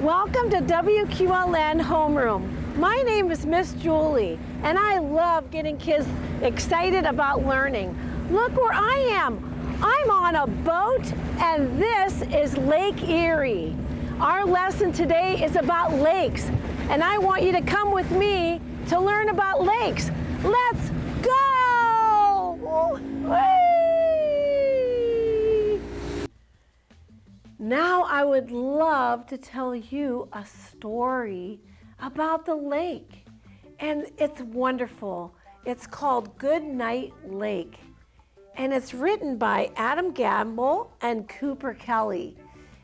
Welcome to WQLN Homeroom. My name is Miss Julie, and I love getting kids excited about learning. Look where I am. I'm on a boat, and this is Lake Erie. Our lesson today is about lakes, and I want you to come with me to learn about lakes. Let's go! Whee! Now I would love to tell you a story about the lake, and it's wonderful. It's called Good Night Lake, and it's written by Adam Gamble and Cooper Kelly,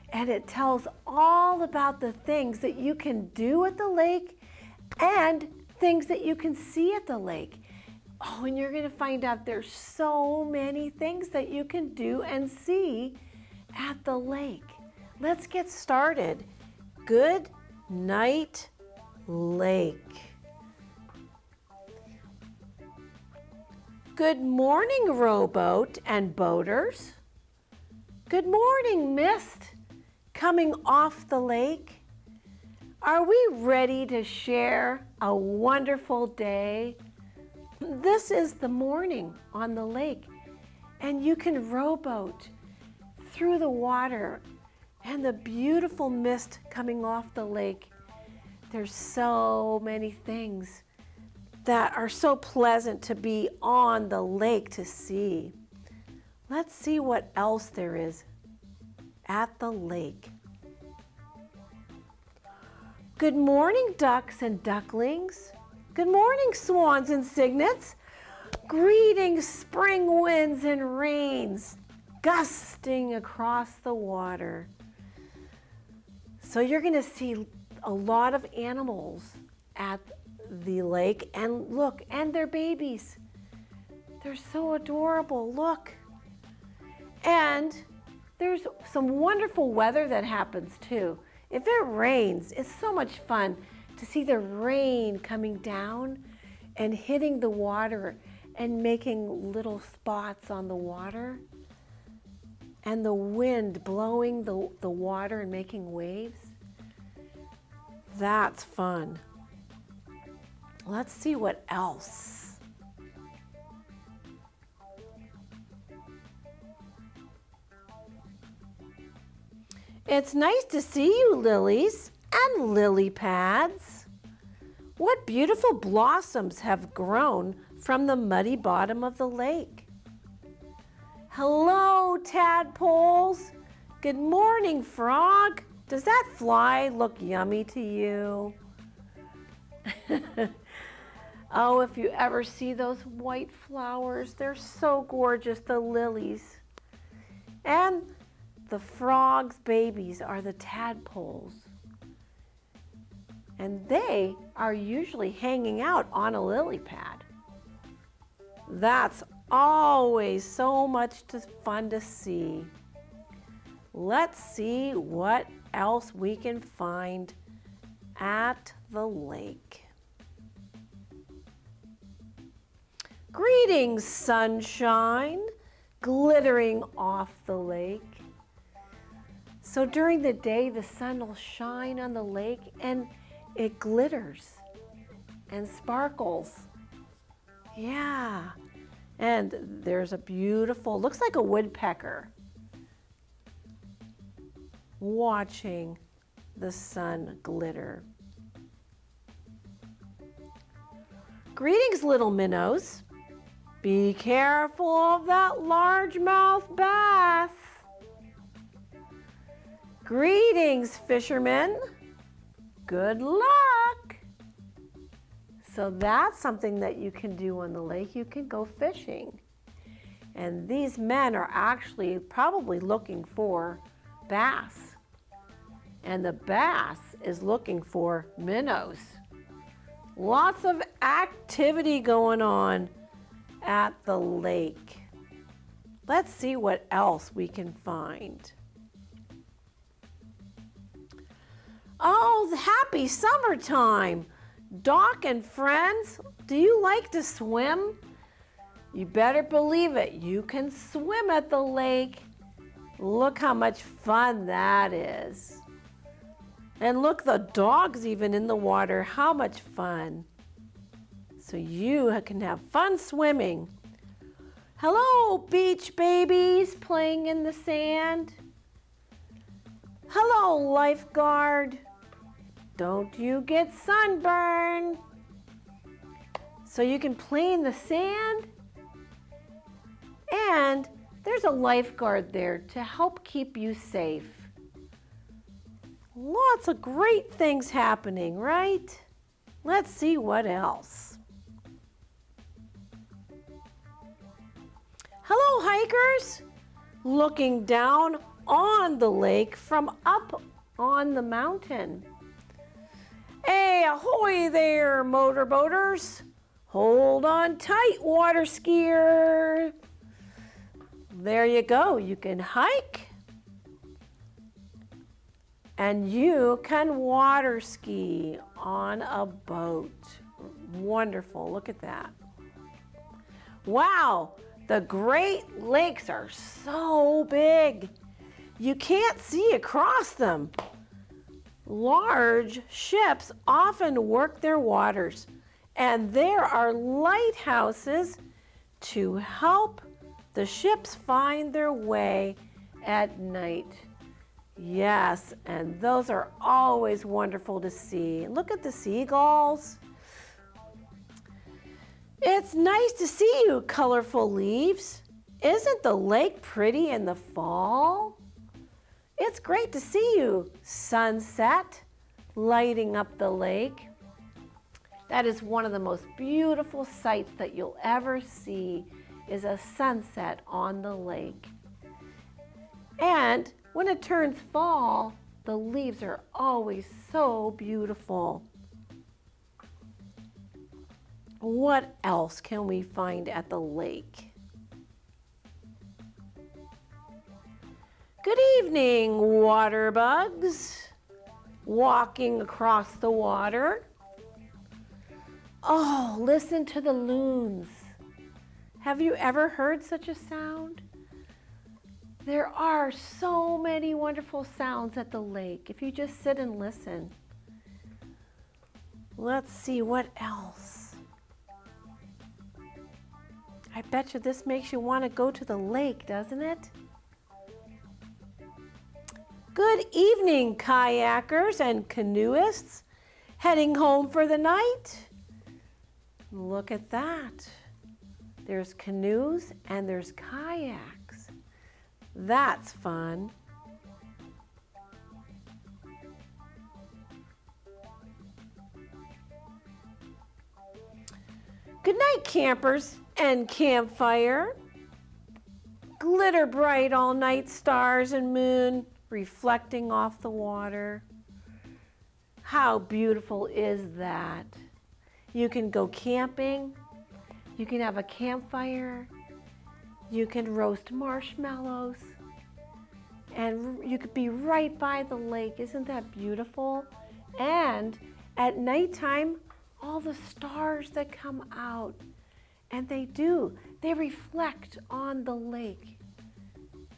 and it tells all about the things that you can do at the lake and things that you can see at the lake. Oh, and you're going to find out there's so many things that you can do and see at the lake. Let's get started. Good Night Lake. Good morning, rowboat and boaters. Good morning, mist coming off the lake. Are we ready to share a wonderful day? This is the morning on the lake, and you can rowboat through the water and the beautiful mist coming off the lake. There's so many things that are so pleasant to be on the lake to see. Let's see what else there is at the lake. Good morning, ducks and ducklings. Good morning, swans and cygnets. Greetings, spring winds and rains gusting across the water. So you're going to see a lot of animals at the lake, and look, and their babies. They're so adorable, look. And there's some wonderful weather that happens too. If it rains, it's so much fun to see the rain coming down and hitting the water and making little spots on the water, and the wind blowing the water and making waves. That's fun. Let's see what else. It's nice to see you, lilies and lily pads. What beautiful blossoms have grown from the muddy bottom of the lake. Hello, tadpoles. Good morning, frog. Does that fly look yummy to you? Oh, if you ever see those white flowers, they're so gorgeous, the lilies. And the frog's babies are the tadpoles. And they are usually hanging out on a lily pad. That's always so much fun to see. Let's see what else we can find at the lake. Greetings, sunshine, glittering off the lake. So during the day, the sun will shine on the lake and it glitters and sparkles. Yeah, and there's a beautiful, looks like a woodpecker, watching the sun glitter. Greetings, little minnows. Be careful of that largemouth bass. Greetings, fishermen. Good luck. So that's something that you can do on the lake. You can go fishing. And these men are actually probably looking for bass. And the bass is looking for minnows. Lots of activity going on at the lake. Let's see what else we can find. Oh, happy summertime. Doc and friends, do you like to swim? You better believe it. You can swim at the lake. Look how much fun that is. And look, the dog's even in the water. How much fun. So you can have fun swimming. Hello, beach babies playing in the sand. Hello, lifeguard. Don't you get sunburned. So you can play in the sand. And there's a lifeguard there to help keep you safe. Lots of great things happening, right? Let's see what else. Hello, hikers. Looking down on the lake from up on the mountain. Hey, ahoy there, motorboaters. Hold on tight, water skier. There you go. You can hike and you can water ski on a boat. Wonderful. Look at that. Wow, the Great Lakes are so big. You can't see across them. Large ships often work their waters, and there are lighthouses to help the ships find their way at night. Yes, and those are always wonderful to see. Look at the seagulls. It's nice to see you, colorful leaves. Isn't the lake pretty in the fall? It's great to see you, sunset, lighting up the lake. That is one of the most beautiful sights that you'll ever see, is a sunset on the lake. And when it turns fall, the leaves are always so beautiful. What else can we find at the lake? Good evening, water bugs. Walking across the water. Oh, listen to the loons. Have you ever heard such a sound? There are so many wonderful sounds at the lake if you just sit and listen. Let's see what else. I bet you this makes you want to go to the lake, doesn't it? Good evening, kayakers and canoeists heading home for the night. Look at that. There's canoes and there's kayaks. That's fun. Good night, campers and Campfire. Glitter bright all night stars and moon reflecting off the water. How beautiful is that? You can go camping. You can have a campfire. You can roast marshmallows. And you could be right by the lake. Isn't that beautiful? And at nighttime, all the stars that come out. And they reflect on the lake.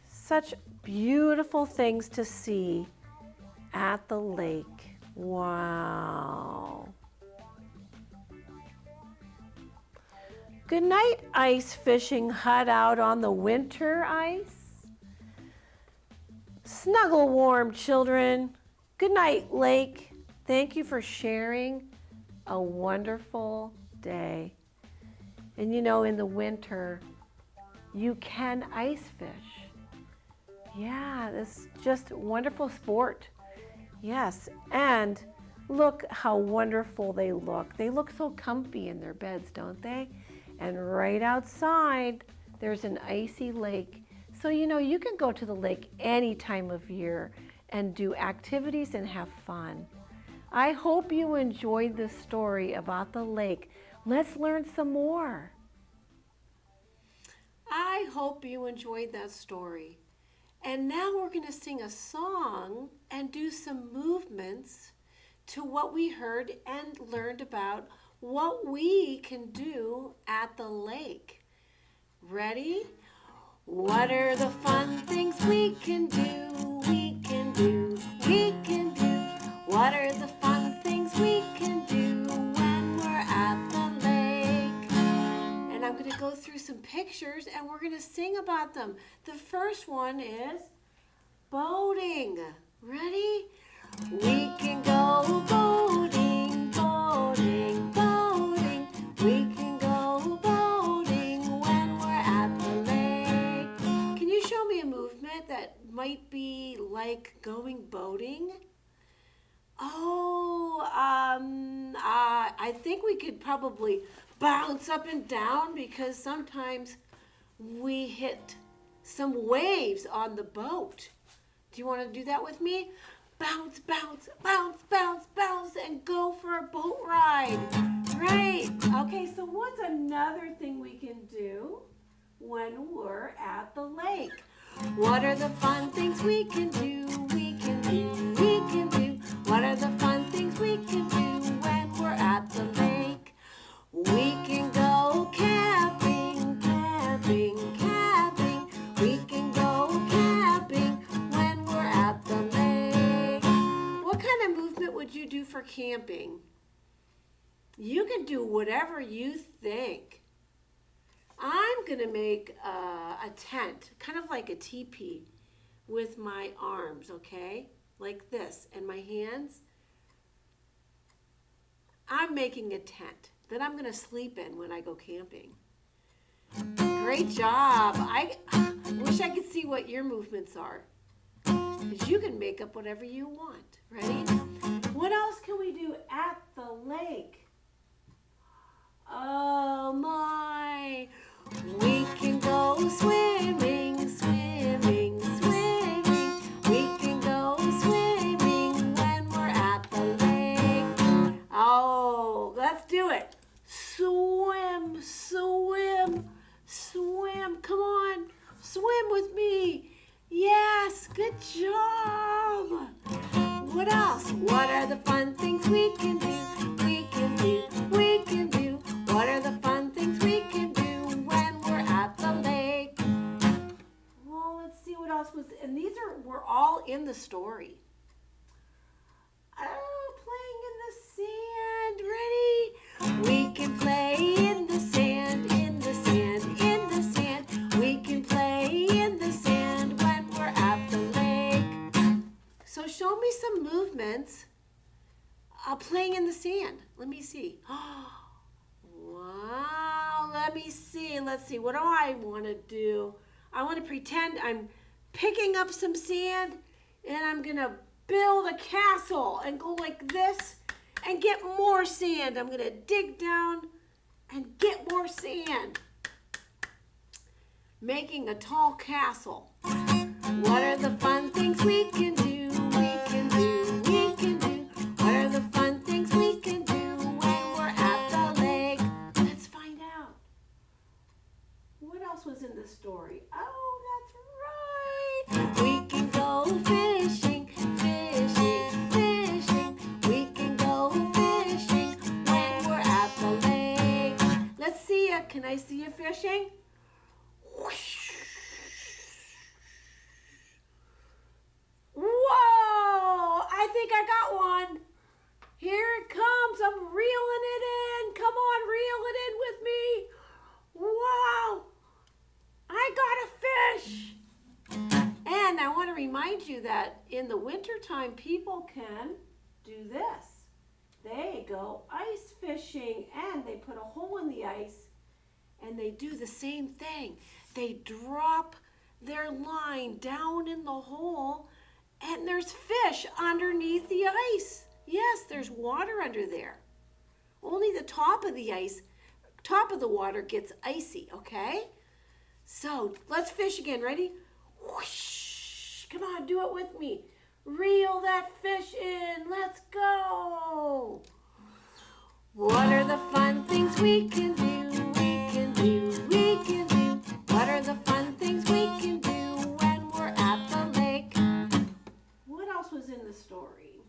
Such beautiful things to see at the lake. Wow. Good night, ice fishing hut out on the winter ice. Snuggle warm, children. Good night, lake. Thank you for sharing a wonderful day. And you know, in the winter, you can ice fish. Yeah, it's just a wonderful sport. Yes, and look how wonderful they look. They look so comfy in their beds, don't they? And right outside, there's an icy lake. So, you know, you can go to the lake any time of year and do activities and have fun. I hope you enjoyed this story about the lake. Let's learn some more. I hope you enjoyed that story. And now we're going to sing a song and do some movements to what we heard and learned about what we can do at the lake. Ready? What are the fun things we can do? We can do, we can do. What are the fun things we can do when we're at the lake? And I'm going to go through some pictures and we're going to sing about them. The first one is boating. Ready? We can go boating, boating, boating. We can go boating when we're at the lake. Can you show me a movement that might be like going boating? Oh, I think we could probably bounce up and down because sometimes we hit some waves on the boat. Do you want to do that with me? Bounce, bounce, bounce, bounce, bounce, and go for a boat ride. Right. Okay, so what's another thing we can do when we're at the lake? What are the fun things we can do? We can do, we can do. What are the fun things we can do when we're at the lake? We can go camping, camping, camping. We can go camping when we're at the lake. What kind of movement would you do for camping? You can do whatever you think. I'm going to make a tent, kind of like a teepee, with my arms, okay? Like this, and my hands. I'm making a tent that I'm going to sleep in when I go camping. Great job. I wish I could see what your movements are. Because you can make up whatever you want. Ready? What else can we do at the lake? Oh my! We can go swimming, swimming, swimming. We can go swimming when we're at the lake. Oh, let's do it. Swim, swim, swim. Come on, swim with me. Yes, good job. What else? What are the fun things we can do? We can do, we can do. What are the fun things we can do when we're at the lake? Well, let's see what else was, and we're all in the story. Oh, playing in the sand. Ready? We can play in the sand, in the sand, in the sand. We can play in the sand when we're at the lake. So show me some movements playing in the sand. Let me see. Wow, let me see. Let's see. What do I want to do? I want to pretend I'm picking up some sand and I'm going to build a castle and go like this and get more sand. I'm going to dig down and get more sand. Making a tall castle. What are the fun things we can do? We can do, we can do. What are the fun things we can do when we're at the lake? Let's find out. What else was in the story? Oh, that's right. We can go fishing, fishing, fishing. We can go fishing when we're at the lake. Let's see you. Can I see you fishing? Whoosh. Whoa! I think I got one. Here it comes. I'm reeling it in. Come on, reel it in with me. Wow! I got a fish. And I want to remind you that in the wintertime, people can do this. They go ice fishing and they put a hole in the ice and they do the same thing. They drop their line down in the hole and there's fish underneath the ice. Yes, there's water under there. Only the top of the ice, top of the water gets icy, okay? So let's fish again. Ready? Whoosh! Come on, do it with me. Reel that fish in. Let's go. What are the fun things we can do? We can do, we can do. What are the fun things we can do when we're at the lake? What else was in the story?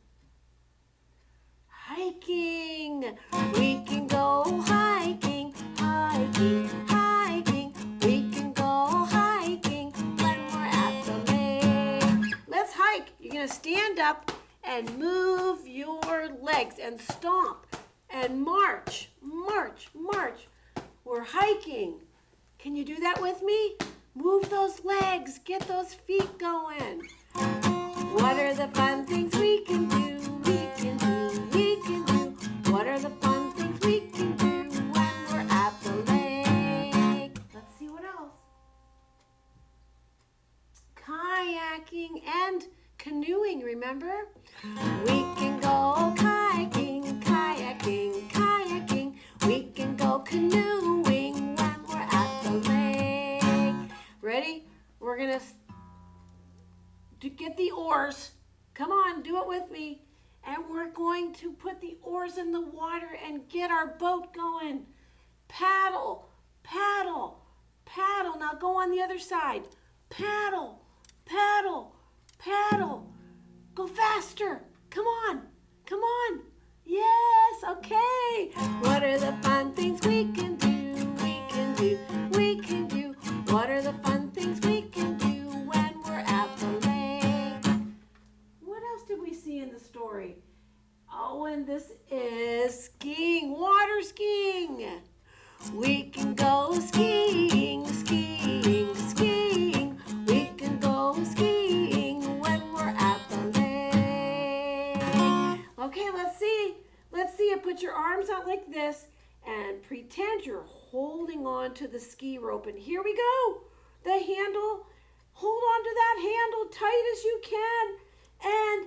Hiking. We can go hiking, hiking, hiking. We can go hiking when we're at the lake. Let's hike. You're going to stand up and move your your legs and stomp and march, march, march. We're hiking. Can you do that with me? Move those legs, get those feet going. What are the fun things we can do? We can do, we can do. What are the fun things we can do when we're at the lake? Let's see what else. Kayaking and canoeing, remember? We can go kayaking, kayaking, kayaking. We can go canoeing when we're at the lake. Ready? We're going to get the oars. Come on, do it with me. And we're going to put the oars in the water and get our boat going. Paddle, paddle, paddle. Now go on the other side. Paddle, paddle, paddle. Go faster. Come on, come on. Yes, okay. What are the fun things we can do? We can do, we can do. What are the fun things we can do when we're at the lake? What else did we see in the story? Oh, and this is skiing, water skiing. We can go skiing, skiing, skiing. We can go skiing when we're at the lake. Okay, let's see. Let's see it. Put your arms out like this and pretend you're holding on to the ski rope. And here we go. The handle. Hold on to that handle tight as you can. And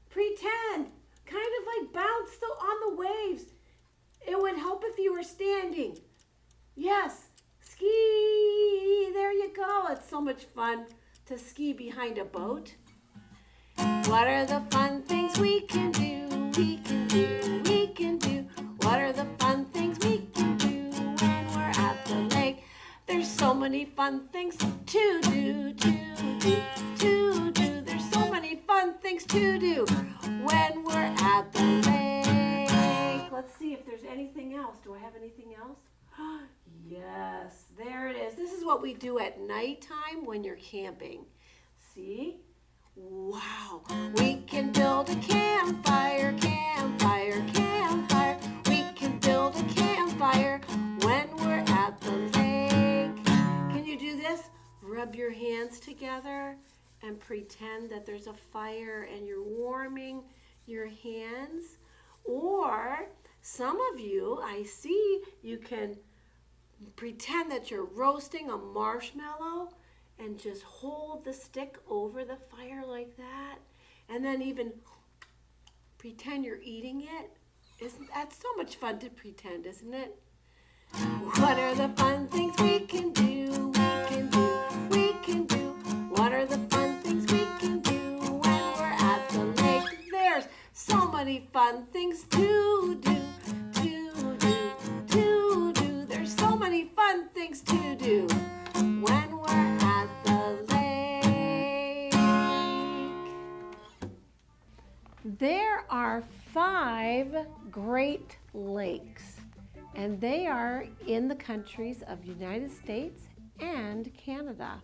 pretend. Kind of like bounce on the waves. It would help if you were standing. Yes. Ski. There you go. It's so much fun to ski behind a boat. What are the fun things we can do? We can do, we can do. What are the fun things we can do when we're at the lake? There's so many fun things to do, to do. There's so many fun things to do when we're at the lake. Let's see if there's anything else. Do I have anything else? Yes, there it is. This is what we do at nighttime when you're camping. See? Wow, we can build a campfire, campfire, campfire. We can build a campfire when we're at the lake. Can you do this? Rub your hands together and pretend that there's a fire and you're warming your hands. Or some of you, I see, you can pretend that you're roasting a marshmallow and just hold the stick over the fire like that. And then even pretend you're eating it. That's so much fun to pretend, isn't it? What are the fun things we can do? We can do, we can do. What are the fun things we can do when we're at the lake? There's so many fun things to do, to do, to do. There's so many fun things to do when we're at the lake. There are 5 Great Lakes, and they are in the countries of the United States and Canada.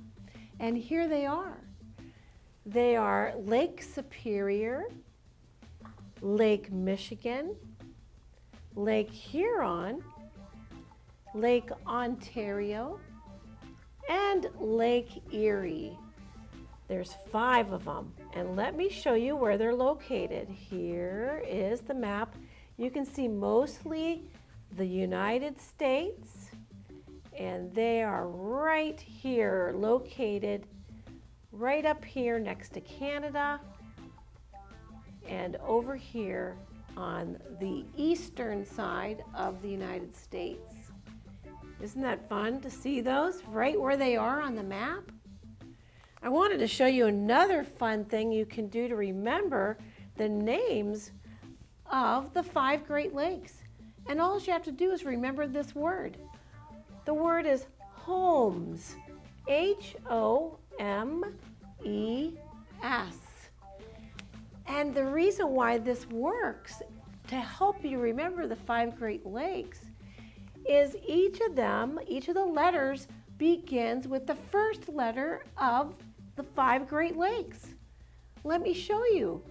And here they are. They are Lake Superior, Lake Michigan, Lake Huron, Lake Ontario, and Lake Erie. There's 5 of them, and let me show you where they're located. Here is the map. You can see mostly the United States, and they are right here, located right up here next to Canada, and over here on the eastern side of the United States. Isn't that fun to see those right where they are on the map? I wanted to show you another fun thing you can do to remember the names of the 5 Great Lakes. And all you have to do is remember this word. The word is Homes, H-O-M-E-S. And the reason why this works to help you remember the 5 Great Lakes is each of the letters begins with the first letter of the 5 Great Lakes. Let me show you.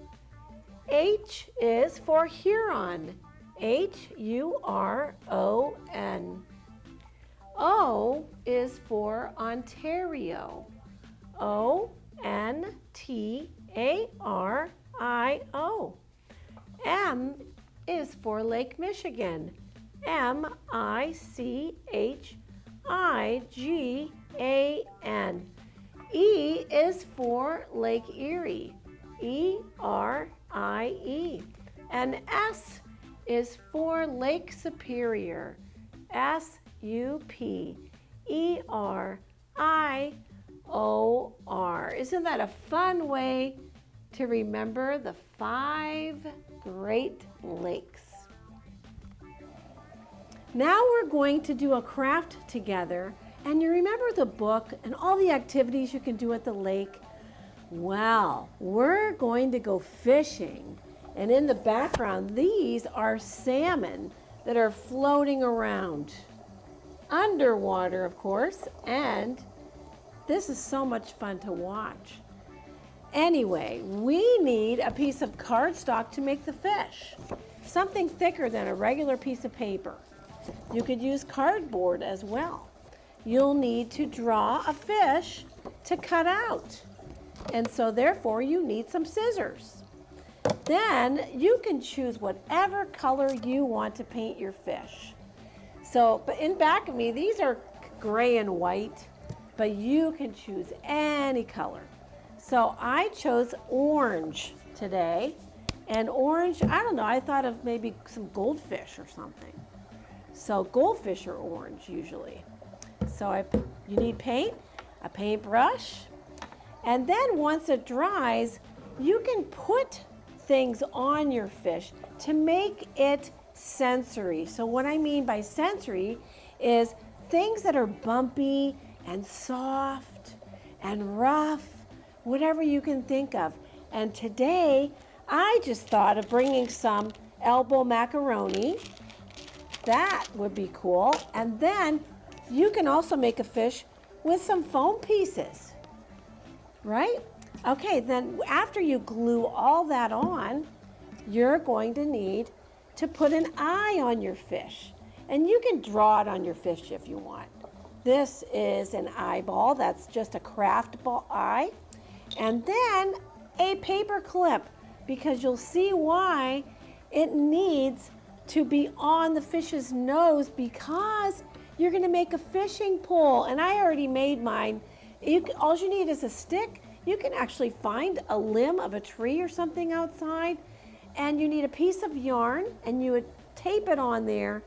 H is for Huron. Huron. O is for Ontario. Ontario. M is for Lake Michigan. Michigan. E is for Lake Erie. Erie. And S is for Lake Superior. Superior. Isn't that a fun way to remember the 5 Great Lakes? Now we're going to do a craft together, and you remember the book and all the activities you can do at the lake? Well, we're going to go fishing, and in the background, these are salmon that are floating around. Underwater, of course, and this is so much fun to watch. Anyway, we need a piece of cardstock to make the fish, something thicker than a regular piece of paper. You could use cardboard as well. You'll need to draw a fish to cut out, and so therefore you need some scissors. Then you can choose whatever color you want to paint your fish. So, but in back of me, these are gray and white, but you can choose any color. So I chose orange today, and orange, I don't know, I thought of maybe some goldfish or something. So goldfish are orange usually. So you need paint, a paintbrush, and then once it dries, you can put things on your fish to make it sensory. So what I mean by sensory is things that are bumpy and soft and rough, whatever you can think of. And today, I just thought of bringing some elbow macaroni. That would be cool. And then you can also make a fish with some foam pieces, right? Okay, then after you glue all that on, you're going to need to put an eye on your fish. And you can draw it on your fish if you want. This is an eyeball. That's just a craft ball eye. And then a paper clip, because you'll see why it needs to be on the fish's nose, because you're going to make a fishing pole. And I already made mine. All you need is a stick. You can actually find a limb of a tree or something outside, and you need a piece of yarn, and you would tape it on there.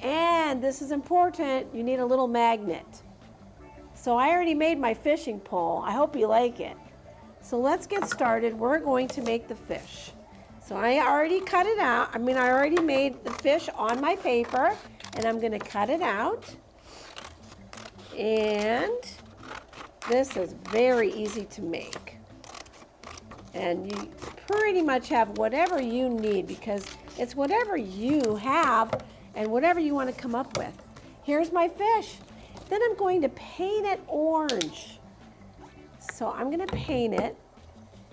And this is important, you need a little magnet. So I already made my fishing pole. I hope you like it. So let's get started. We're going to make the fish. So I already cut it out. I already made the fish on my paper, and I'm going to cut it out. And this is very easy to make. And you pretty much have whatever you need, because it's whatever you have and whatever you want to come up with. Here's my fish. Then I'm going to paint it orange. So I'm going to paint it,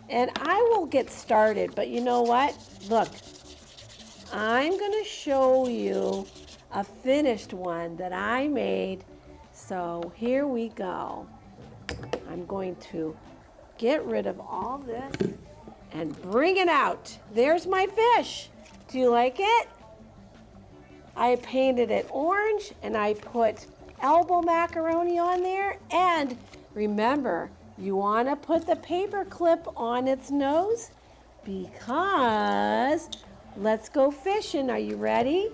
and I will get started, but you know what? Look, I'm going to show you a finished one that I made. So here we go. I'm going to get rid of all this and bring it out. There's my fish. Do you like it? I painted it orange, and I put elbow macaroni on there. And remember, you want to put the paper clip on its nose, because let's go fishing. Are you ready?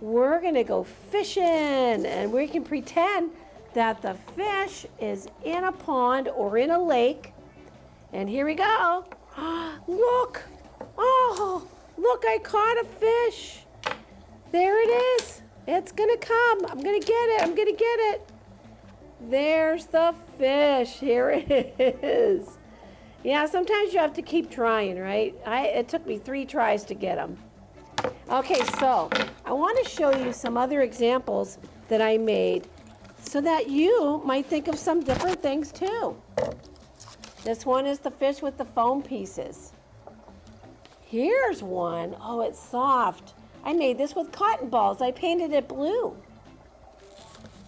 We're going to go fishing, and we can pretend that the fish is in a pond or in a lake. And here we go. Look. Oh, look, I caught a fish. There it is. It's going to come. I'm going to get it. I'm going to get it. There's the fish. Here it is. Yeah, sometimes you have to keep trying, right? It took me 3 tries to get them. Okay, so I want to show you some other examples that I made so that you might think of some different things too. This one is the fish with the foam pieces. Here's one. Oh, it's soft. I made this with cotton balls. I painted it blue.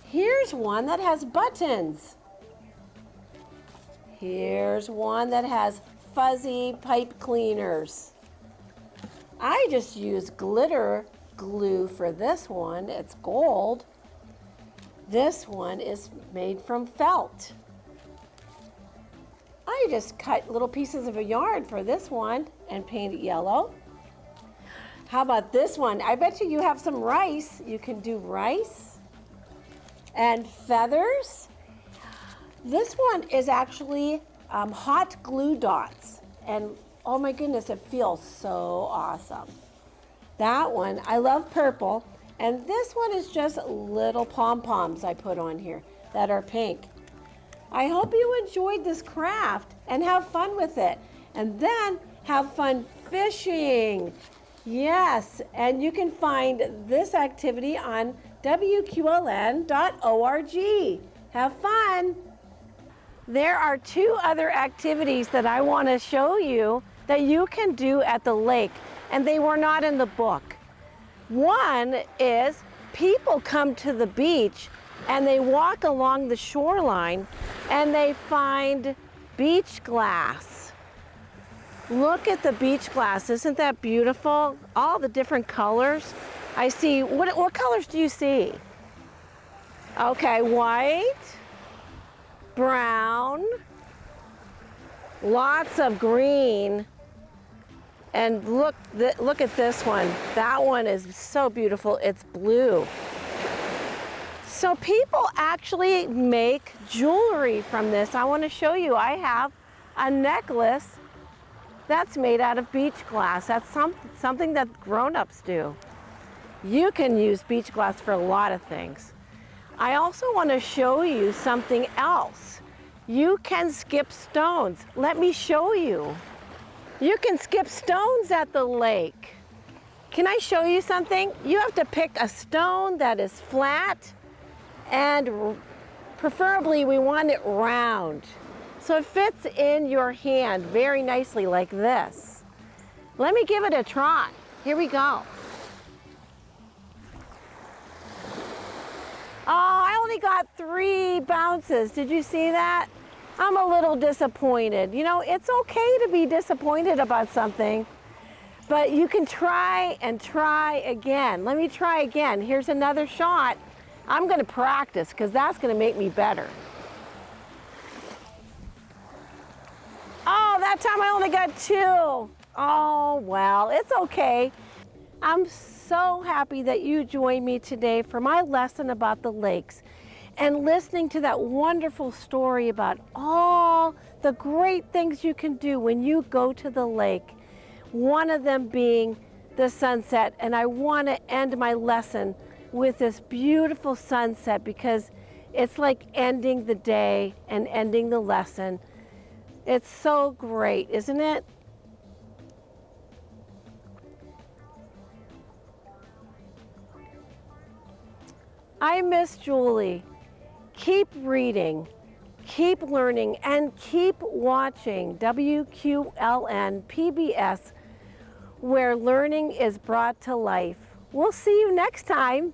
Here's one that has buttons. Here's one that has fuzzy pipe cleaners. I just used glitter glue for this one. It's gold. This one is made from felt. I just cut little pieces of a yarn for this one and paint it yellow. How about this one? I bet you have some rice. You can do rice and feathers. This one is actually hot glue dots. And oh my goodness, it feels so awesome. That one, I love purple. And this one is just little pom-poms I put on here that are pink. I hope you enjoyed this craft and have fun with it. And then have fun fishing. Yes, and you can find this activity on WQLN.org. Have fun. There are 2 other activities that I want to show you that you can do at the lake, and they were not in the book. One is people come to the beach and they walk along the shoreline and they find beach glass. Look at the beach glass. Isn't that beautiful? All the different colors. I see, what colors do you see? Okay, white, brown, lots of green. And look at this one. That one is so beautiful. It's blue. So people actually make jewelry from this. I want to show you. I have a necklace that's made out of beach glass. That's something that grown-ups do. You can use beach glass for a lot of things. I also want to show you something else. You can skip stones. Let me show you. You can skip stones at the lake. Can I show you something? You have to pick a stone that is flat and preferably we want it round. So it fits in your hand very nicely like this. Let me give it a try. Here we go. Oh, I only got 3 bounces. Did you see that? I'm a little disappointed. You know, it's okay to be disappointed about something, but you can try and try again. Let me try again. Here's another shot. I'm going to practice because that's going to make me better. Oh, that time I only got 2. Oh, well, it's okay. I'm so happy that you joined me today for my lesson about the lakes and listening to that wonderful story about all the great things you can do when you go to the lake. One of them being the sunset. And I want to end my lesson with this beautiful sunset because it's like ending the day and ending the lesson. It's so great, isn't it? I miss Julie. Keep reading, keep learning, and keep watching WQLN PBS, where learning is brought to life. We'll see you next time.